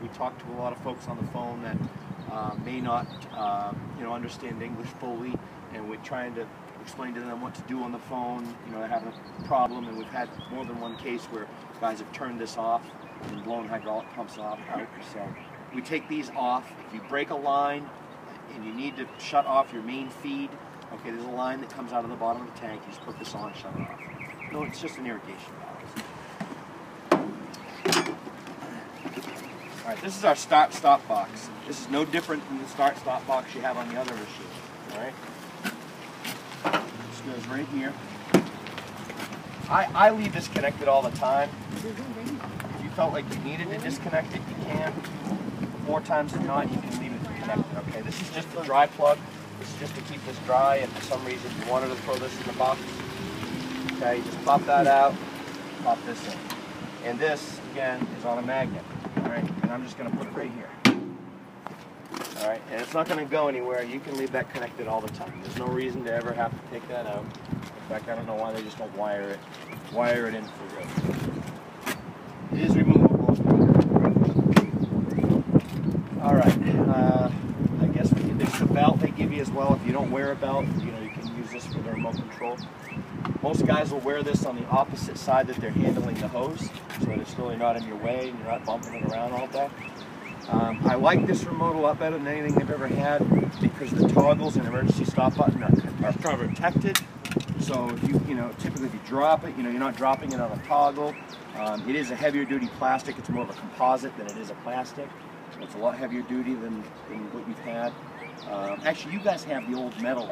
we talk to a lot of folks on the phone that may not understand English fully, and we're trying to explain to them what to do on the phone. They're having a problem, and we've had more than one case where guys have turned this off and blown hydraulic pumps out. So we take these off. If you break a line and you need to shut off your main feed, okay, there's a line that comes out of the bottom of the tank. You just put this on, shut it off. No, it's just an irrigation valve. All right, this is our start-stop box. This is no different than the start-stop box you have on the other machine. All right, this goes right here. I leave this connected all the time. If you felt like you needed to disconnect it, you can. More times than not, you can leave it connected. Okay, this is just a dry plug. This is just to keep this dry. If for some reason you wanted to throw this in the box, okay, you just pop that out, pop this in. And this, again, is on a magnet. All right, and I'm just going to put it right here. All right, and it's not going to go anywhere. You can leave that connected all the time. There's no reason to ever have to take that out. In fact, I don't know why they just don't wire it in for good. It is removable. All right, I guess there's the belt they give you as well. If you don't wear a belt, you can use this for the remote control. Most guys will wear this on the opposite side that they're handling the hose, so that it's really not in your way and you're not bumping it around all day. I like this remote a lot better than anything I've ever had because the toggles and emergency stop button are protected. So if typically if you drop it, you're not dropping it on a toggle. It is a heavier duty plastic. It's more of a composite than it is a plastic. So it's a lot heavier duty than what you've had. Actually, you guys have the old metal,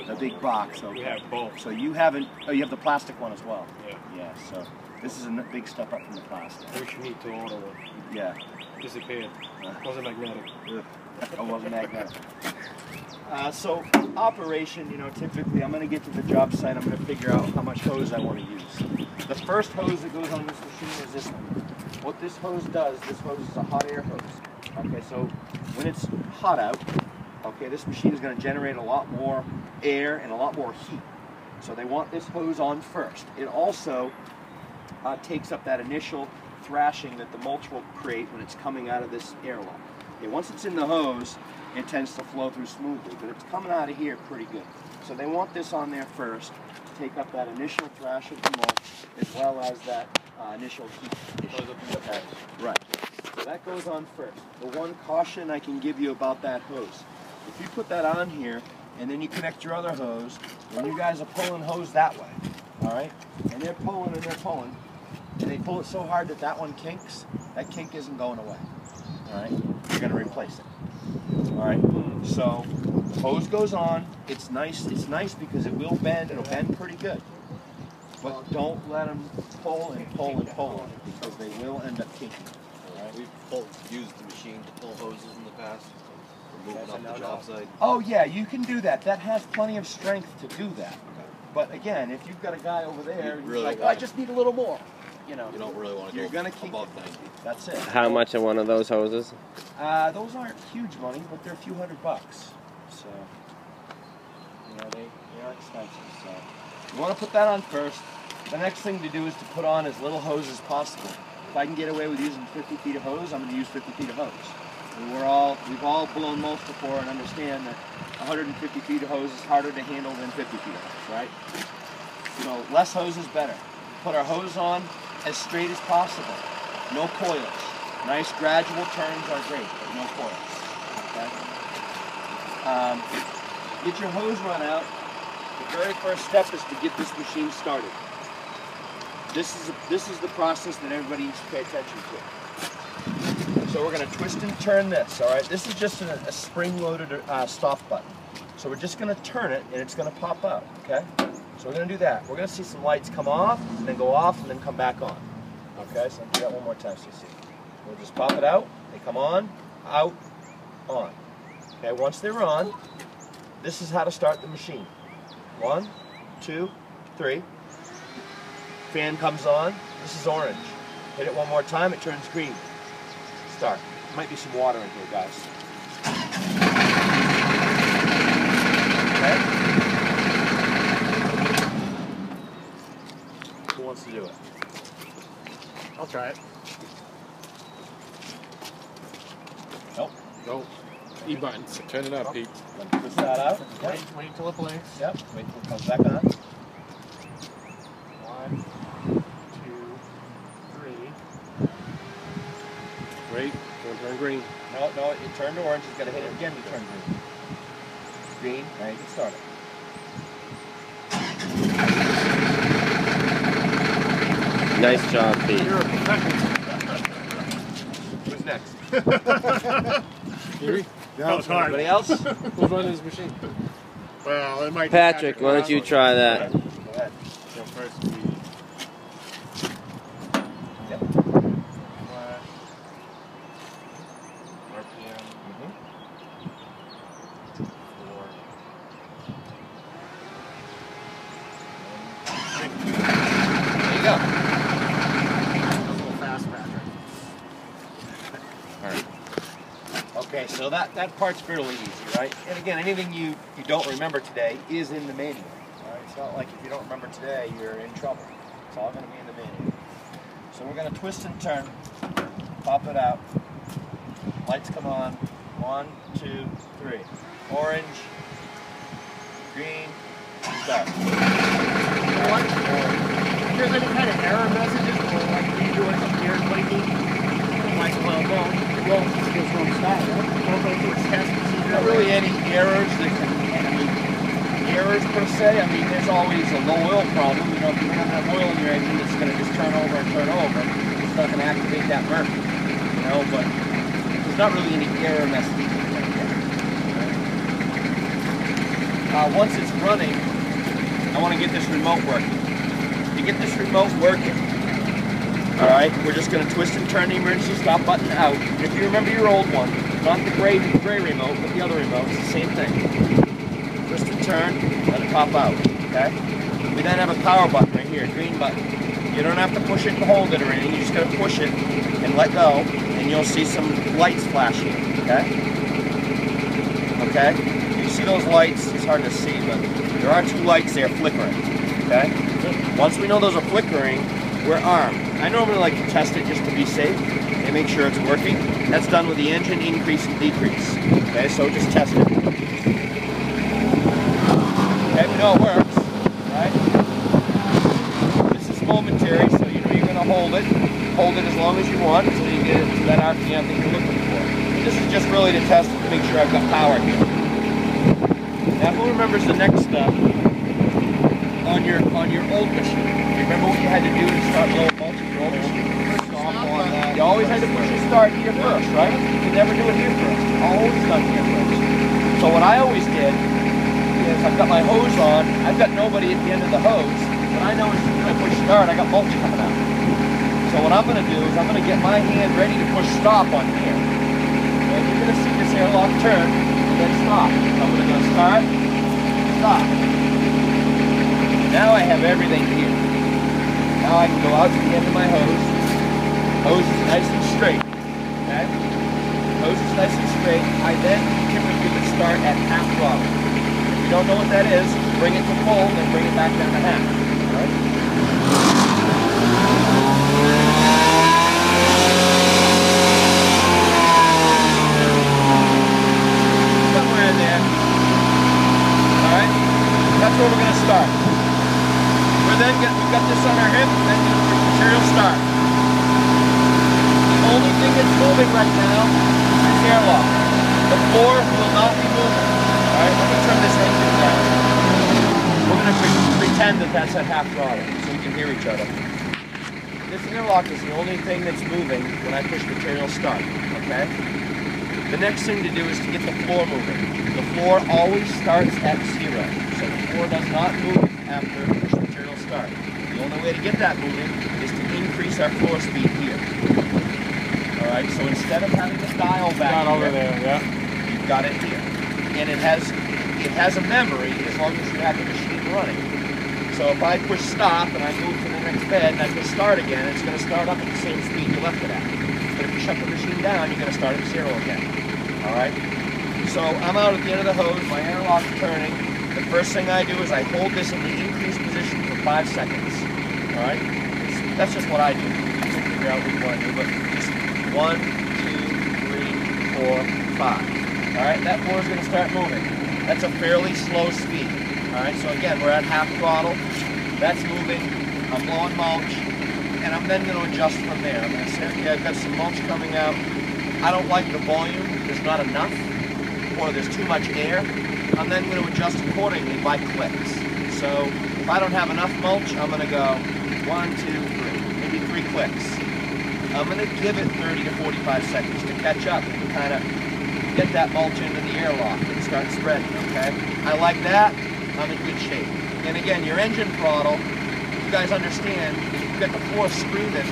the big box. Okay. We have both. So you haven't. Oh, you have the plastic one as well. Yeah. Yeah. So this is a big step up from the plastic. We need to order one. Yeah. Disappeared. Wasn't magnetic. It wasn't magnetic. So operation, typically I'm going to get to the job site. I'm going to figure out how much hose I want to use. The first hose that goes on this machine is this one. What this hose does, this hose is a hot air hose. Okay, so when it's hot out, okay, this machine is going to generate a lot more air and a lot more heat. So they want this hose on first. It also takes up that initial thrashing that the mulch will create when it's coming out of this airlock. Okay, once it's in the hose, it tends to flow through smoothly, but it's coming out of here pretty good. So they want this on there first to take up that initial thrash of the mulch as well as that initial heat. Okay. Right. So that goes on first. The one caution I can give you about that hose, if you put that on here and then you connect your other hose, when you guys are pulling hose that way, all right, and they're pulling and they pull it so hard that that one kinks, that kink isn't going away, all right? You're going to replace it, all right? So the hose goes on. It's nice because it will bend. It'll bend pretty good. But don't let them pull and pull and pull on it because they will end up kinking. All right? We've used the machine to pull hoses in the past. We're moving up the job site. Oh yeah, you can do that. That has plenty of strength to do that. But again, if you've got a guy over there who's really like, I just need a little more, you don't really want to go above 90. That's it. How much are one of those hoses? Those aren't huge money, but they're a few $100. So, they are expensive. So, you want to put that on first. The next thing to do is to put on as little hose as possible. If I can get away with using 50 feet of hose, I'm going to use 50 feet of hose. We've all blown mulch before and understand that 150 feet of hose is harder to handle than 50 feet of hose, right? Less hose is better. Put our hose on as straight as possible. No coils. Nice gradual turns are great, but no coils. Okay? Get your hose run out. The very first step is to get this machine started. This is the process that everybody needs to pay attention to. So we're going to twist and turn this, all right? This is just a spring-loaded stop button. So we're just going to turn it, and it's going to pop out, okay? So we're going to do that. We're going to see some lights come off, and then go off, and then come back on. Okay, so I'll do that one more time so you see. We'll just pop it out. They come on, out, on. Okay, once they're on, this is how to start the machine. 1, 2, 3. Fan comes on. This is orange. Hit it one more time, it turns green. Start. There might be some water in here, guys. Okay? Who wants to do it? I'll try it. No. E buttons. Turn it up, Pete. Twist that out. Yep. Wait until it blinks. Yep. Wait till it comes back on. 1, 2, 3. Wait. Don't turn green. No, it turned orange. You've got to hit it again to turn green. Green. Now you can start it. Nice job, Pete. You're a professional. Who's next? Here. That was hard. Anybody else? Who's running this machine? Well, it might be Patrick, why don't you try that? Go ahead. So first we Yep. flash, RPM, 4. There you go. A little fast, Patrick. Okay, so that part's fairly easy, right? And again, anything you don't remember today is in the manual. All right? It's not like if you don't remember today, you're in trouble. It's all going to be in the manual. So we're going to twist and turn, pop it out. Lights come on. 1, 2, 3. Orange, green, start. What? If there's any kind of error messages or like you doing some gear clicking, like, well, no, it won't start, right? Won't go through its test procedure. Not really any errors that can, errors per se. I mean, there's always a low oil problem. You know, if you don't have oil in your engine, it's going to just turn over and turn over. It's not going to activate that mercury. You know, but there's not really any error messages. Once it's running, I want to get this remote working. To get this remote working, all right, we're just going to twist and turn the emergency stop button out. And if you remember your old one, not the gray remote, but the other remote, it's the same thing. Twist and turn, let it pop out, okay? We then have a power button right here, green button. You don't have to push it and hold it or anything, you just got to push it and let go, and you'll see some lights flashing, okay? Okay? You see those lights, it's hard to see, but there are 2 lights there flickering, okay? Once we know those are flickering, we're armed. I normally like to test it just to be safe and make sure it's working. That's done with the engine increase and decrease. Okay, so just test it. Okay, we know it works, right? This is momentary, so you know you're going to hold it. Hold it as long as you want until you get it to that RPM that you're looking for. This is just really to test it to make sure I've got power here. Now who remembers the next step on your old machine? You remember what you had to do to start low mulch in your old machine? You always had to push the start here first, right? You never do it here first. Always done here first. So what I always did is I've got my hose on. I've got nobody at the end of the hose, but I know as soon as I push start, I got mulch coming out. So what I'm going to do is I'm going to get my hand ready to push stop on here. And you're going to see this airlock turn and then stop. So I'm going to go start, stop. Now I have everything here. Now I can go out to the end of my hose. Hose is nice and straight. Okay? Hose is nice and straight. I then typically would start at half throttle. If you don't know what that is, bring it to full, then bring it back down to half. Alright? Somewhere in there. Alright? That's where we're going to start. We've got this on our hip, and then the material start. The only thing that's moving right now is this airlock. The floor will not be moving. Alright, let me turn this engine down. We're going to pretend that that's at half throttle, so we can hear each other. This airlock is the only thing that's moving when I push material start, okay? The next thing to do is to get the floor moving. The floor always starts at 0, so the floor does not move after push material start. The only way to get that moving is to increase our floor speed here. Alright, so instead of having the dial back over there, yeah. You've got it here. And it has a memory as long as you have the machine running. So if I push stop and I move to the next bed and I push start again, it's going to start up at the same speed you left it at. But if you shut the machine down, you're going to start at 0 again. Alright? So I'm out at the end of the hose, my airlock's turning. The first thing I do is I hold this in the increased position for 5 seconds. Alright? That's just what I do. You can figure out what you want to do, but just 1, 2, 3, 4, 5. All right, that mower's going to start moving. That's a fairly slow speed. All right, so again, we're at half throttle. That's moving. I'm blowing mulch, and I'm then going to adjust from there. I'm going to say, okay, I've got some mulch coming out. I don't like the volume. There's not enough, or there's too much air. I'm then going to adjust accordingly by clicks. So if I don't have enough mulch, I'm going to go 1, 2, 3, maybe 3 clicks. I'm going to give it 30 to 45 seconds to catch up and kind of get that mulch into the airlock and start spreading, okay? I like that. I'm in good shape. And again, your engine throttle, you guys understand, if you've got the floor screaming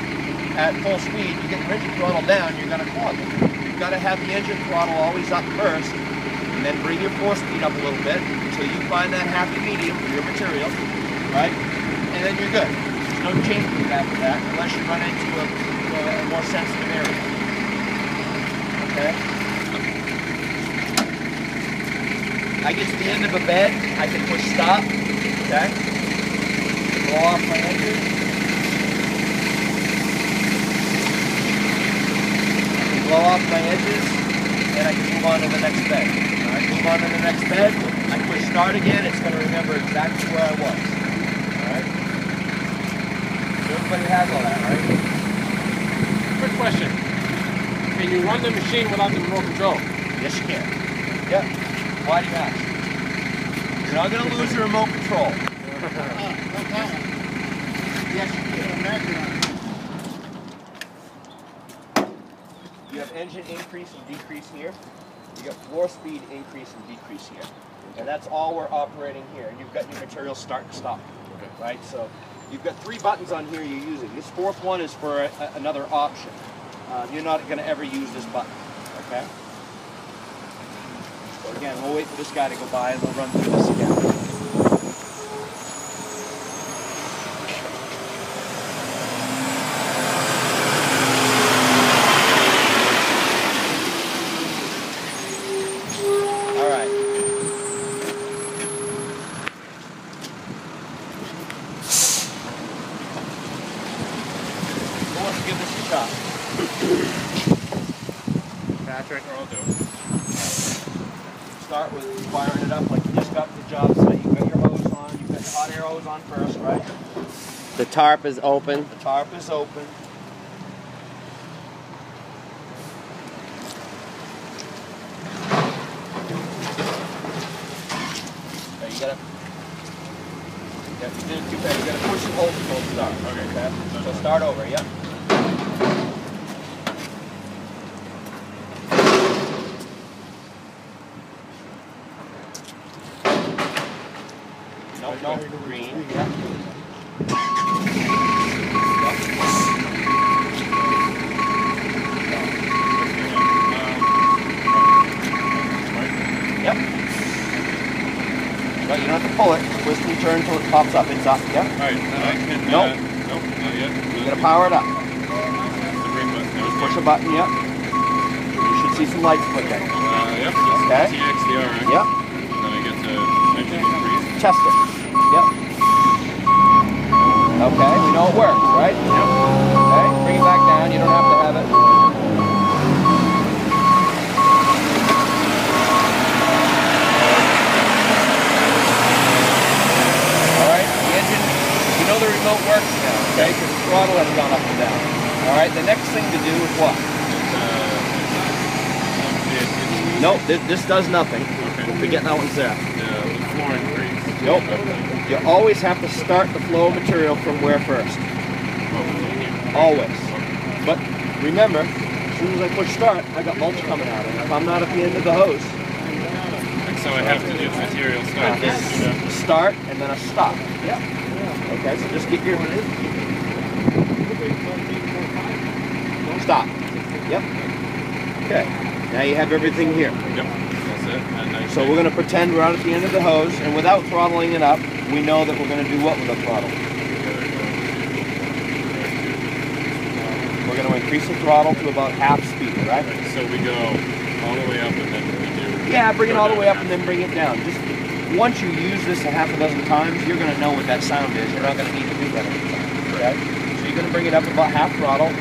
at full speed, you get your engine throttle down, you're going to clog it. You've got to have the engine throttle always up first, and then bring your floor speed up a little bit until you find that happy medium for your material, right? And then you're good. There's no changing after that unless you run into a more sensitive area. Okay? I get to the end of a bed, I can push stop, okay? Blow off my engine. Blow off my edges, and I can move on to the next bed. All right, move on to the next bed. I push start again, it's going to remember exactly where I was. All right? So everybody has all that, right? Quick question. Can you run the machine without the remote control? Yes, you can. Yep. Why do you ask? You're not going to lose your remote control. Yes, you can. You have engine increase and decrease here. You got floor speed increase and decrease here. And that's all we're operating here. And you've got your material start and stop. Okay. Right? So you've got 3 buttons on here you're using. This 4th one is for another option. You're not going to ever use this button. Okay? So again, we'll wait for this guy to go by and we'll run through this again. Give this a shot. Patrick, or I'll do it. Start with firing it up like you just got the job site. You've got your hose on, you've got your hot air hose on first, right? The tarp is open. The tarp is open. Okay, you gotta, if you did it too fast, you gotta push and hold until it starts. Okay. So start over, yep. No, green. Yeah. Yep. Right, you don't have to pull it. Twist and turn until it pops up. It's up. Yep. Alright, Nope. Nope, not yet. You gotta power it up. The green button. Just push a button, yep. You should see some lights flickering. Yep. Okay. TXDR, right? Yep. And then I get to engine increase. Test it. Yep. Okay, we know it works, right? Yep. Okay, bring it back down. You don't have to have it. Alright, the engine, you know the remote works now, okay? Because the throttle has gone up and down. Alright, the next thing to do is what? Nope, this does nothing. Okay. Forget that one's there. The floor increase. Nope. You always have to start the flow of material from where first. Always. But remember, as soon as I push start, I got mulch coming out. And if I'm not at the end of the hose, And so I have to do the material start first. start and then a stop. Yeah. Okay, so just get your stop. Yep. Okay. Now you have everything here. Yep. That's it. And So we're going to pretend we're out at the end of the hose, and without throttling it up, we know that we're going to do what with the throttle? We're going to increase the throttle to about half speed, right? So we go all the way up and then we do... Yeah, bring it all the way up and then bring it down. Just once you use this a half a dozen times, you're going to know what that sound is. You're not going to need to do that every time, okay? So you're going to bring it up about half throttle,